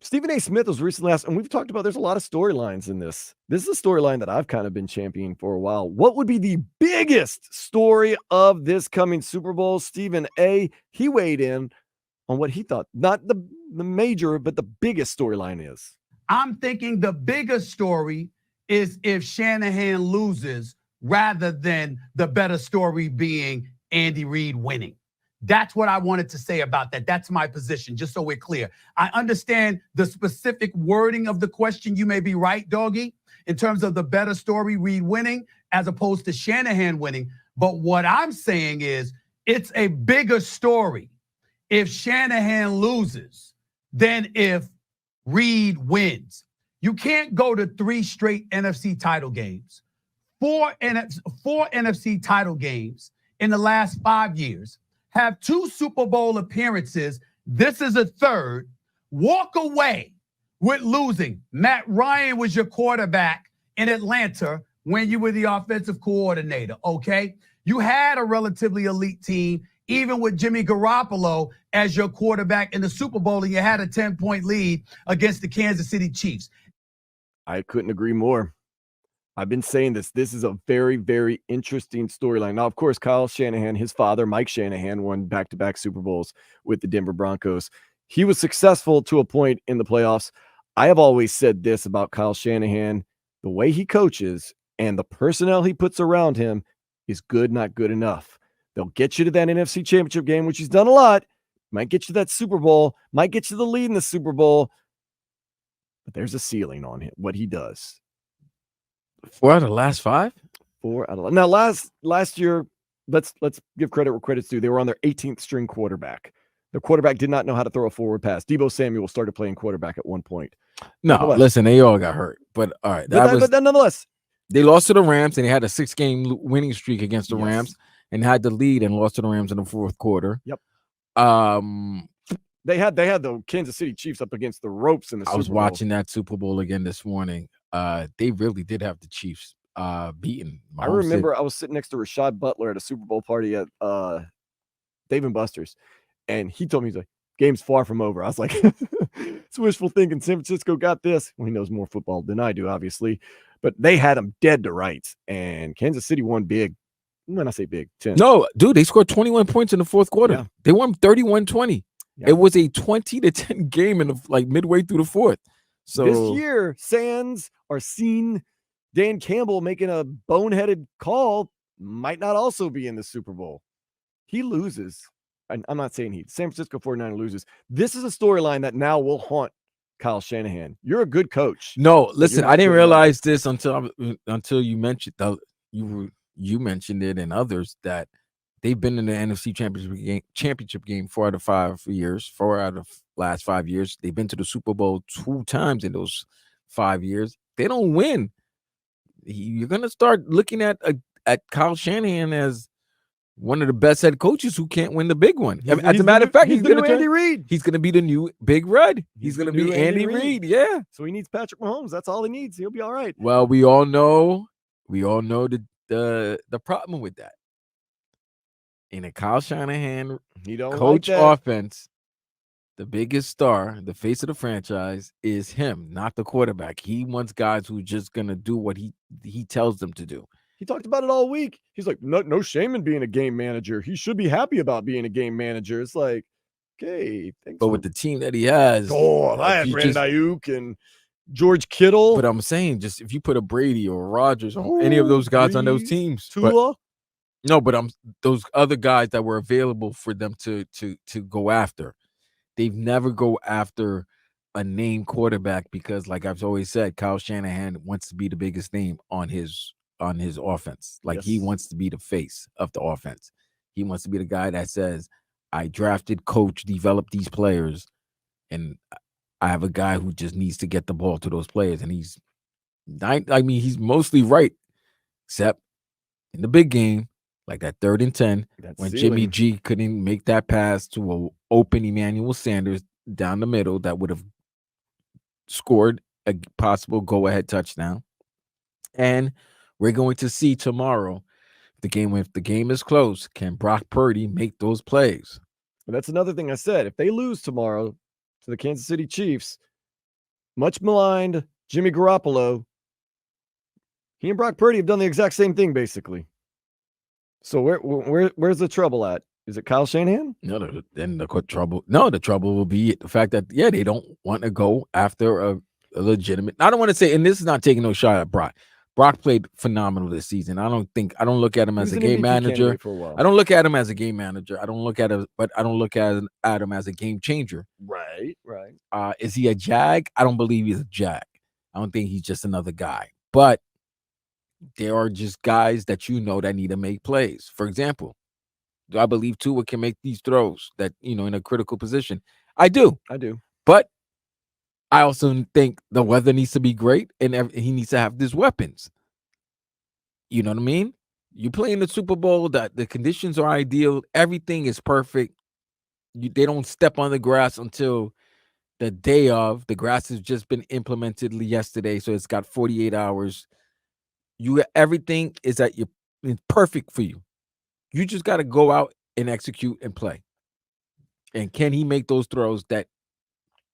Stephen A. Smith was recently asked, and we've talked about there's a lot of storylines in this. This is a storyline that I've kind of been championing for a while. What would be the biggest story of this coming Super Bowl? Stephen A., he weighed in on what he thought, not the major, but the biggest storyline is. I'm thinking the biggest story is if Shanahan loses rather than the better story being Andy Reid winning. That's what I wanted to say about that. That's my position, just so we're clear. I understand the specific wording of the question. You may be right, Doggy, in terms of the better story, Reid winning, as opposed to Shanahan winning. But what I'm saying is it's a bigger story if Shanahan loses than if Reid wins. You can't go to 3 straight NFC title games, four NFC title games in the last 5 years, have 2 Super Bowl appearances. This is a third. Walk away with losing. Matt Ryan was your quarterback in Atlanta when you were the offensive coordinator, okay? You had a relatively elite team, even with Jimmy Garoppolo as your quarterback in the Super Bowl, and you had a 10-point lead against the Kansas City Chiefs. I couldn't agree more. I've been saying this. This is a very, very interesting storyline. Now, of course, Kyle Shanahan, his father, Mike Shanahan, won back-to-back Super Bowls with the Denver Broncos. He was successful to a point in the playoffs. I have always said this about Kyle Shanahan. The way he coaches and the personnel he puts around him is good, not good enough. They'll get you to that NFC Championship game, which he's done a lot. Might get you to that Super Bowl. Might get you the lead in the Super Bowl. But there's a ceiling on him, what he does. 4 out of the last 5? 4 out of now last year, let's give credit where credit's due. They were on their 18th string quarterback. The quarterback did not know how to throw a forward pass. Deebo Samuel started playing quarterback at one point. No, listen, they all got hurt. But all right, but nonetheless, they lost to the Rams, and they had a 6-game winning streak against the Rams, and had the lead and lost to the Rams in the fourth quarter. Yep. They had the Kansas City Chiefs up against the ropes in the Super Bowl. I was watching that Super Bowl again this morning. They really did have the Chiefs beaten. I remember I was sitting next to Rashad Butler at a Super Bowl party at Dave & Buster's, and he told me, he's like, game's far from over. I was like, it's wishful thinking. San Francisco got this. Well, he knows more football than I do, obviously, but they had them dead to rights, and Kansas City won big. When I say big, 10. No, dude, they scored 21 points in the fourth quarter. Yeah. They won 31-20. Yeah. It was a 20-10 game in the midway through the fourth. So this year, Sands are seen Dan Campbell making a boneheaded call might not also be in the Super Bowl. He loses. I'm not saying San Francisco 49er loses. This is a storyline that now will haunt Kyle Shanahan. You're a good coach. No, listen, I didn't realize this until you mentioned you mentioned it, and others, that they've been in the NFC championship game 4 out of 5 years. 4 out of last 5 years. They've been to the Super Bowl 2 times in those 5 years. They don't win. You're gonna start looking at Kyle Shanahan as one of the best head coaches who can't win the big one. As a matter of fact, he's going to be Andy Reid. He's going to be the new Big Red. He's going to be Andy Reid. Yeah. So he needs Patrick Mahomes. That's all he needs. He'll be all right. Well, we all know the problem with that. In a Kyle Shanahan coach offense, the biggest star, the face of the franchise, is him, not the quarterback. He wants guys who are just going to do what he tells them to do. He talked about it all week. He's like, no shame in being a game manager. He should be happy about being a game manager. It's like, okay. But with the team that he has. I had Brandon Ayuk and George Kittle. But I'm saying, just if you put a Brady or Rodgers or any of those guys on those teams. Tua? But those other guys that were available for them to go after. They've never go after a name quarterback because, like I've always said, Kyle Shanahan wants to be the biggest name on his offense. He wants to be the face of the offense. He wants to be the guy that says, I drafted, coach, developed these players, and I have a guy who just needs to get the ball to those players. And he's mostly right, except in the big game, like that 3rd and 10, when Jimmy G couldn't make that pass to an open Emmanuel Sanders down the middle that would have scored a possible go-ahead touchdown. And we're going to see tomorrow if the game is close, can Brock Purdy make those plays? And that's another thing I said. If they lose tomorrow to the Kansas City Chiefs, much maligned Jimmy Garoppolo, he and Brock Purdy have done the exact same thing, basically. So where's the trouble at? Is it Kyle Shanahan? No, then the trouble. No, the trouble will be the fact that they don't want to go after a legitimate. I don't want to say, and this is not taking no shot at Brock. Brock played phenomenal this season. I don't look at him as a game manager. For a while. I don't look at him as a game manager. I don't look at him as a game changer. Right. Is he a Jag? I don't believe he's a Jag. I don't think he's just another guy. But there are just guys that that need to make plays. For example, do I believe Tua can make these throws that, in a critical position? I do. But I also think the weather needs to be great and he needs to have these weapons. You know what I mean? You play in the Super Bowl, that the conditions are ideal. Everything is perfect. They don't step on the grass until the day of. The grass has just been implemented yesterday, so it's got 48 hours. Everything is it's perfect for you. You just got to go out and execute and play. And can he make those throws that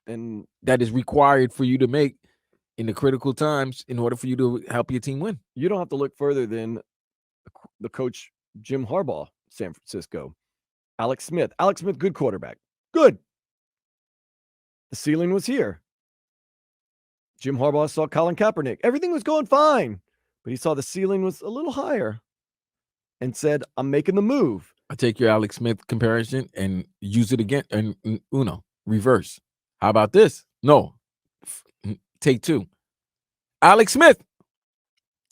is required for you to make in the critical times in order for you to help your team win? You don't have to look further than the coach Jim Harbaugh, San Francisco. Alex Smith, good quarterback. Good. The ceiling was here. Jim Harbaugh saw Colin Kaepernick. Everything was going fine, but he saw the ceiling was a little higher and said, I'm making the move. I take your Alex Smith comparison and use it again and reverse. How about this? No. Take two. Alex Smith.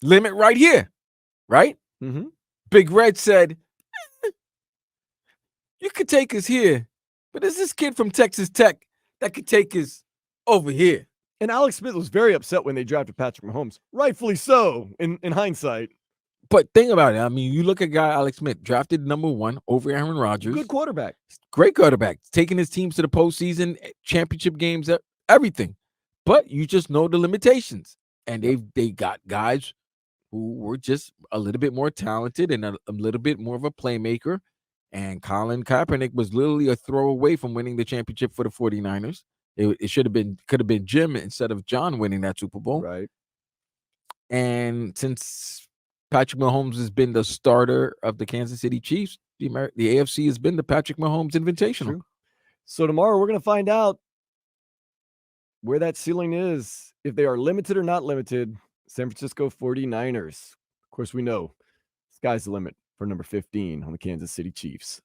Limit right here. Right? Mm-hmm. Big Red said, you could take us here, but there's this kid from Texas Tech that could take us over here. And Alex Smith was very upset when they drafted Patrick Mahomes. Rightfully so, in hindsight. But think about it. I mean, you look at guy Alex Smith, drafted number 1 over Aaron Rodgers. Good quarterback. Great quarterback. Taking his teams to the postseason, championship games, everything. But you just know the limitations. And they got guys who were just a little bit more talented and a little bit more of a playmaker. And Colin Kaepernick was literally a throw away from winning the championship for the 49ers. It could have been Jim instead of John winning that Super Bowl. Right. And since Patrick Mahomes has been the starter of the Kansas City Chiefs, the AFC has been the Patrick Mahomes Invitational. True. So tomorrow we're going to find out where that ceiling is, if they are limited or not limited. San Francisco 49ers. Of course, we know sky's the limit for number 15 on the Kansas City Chiefs.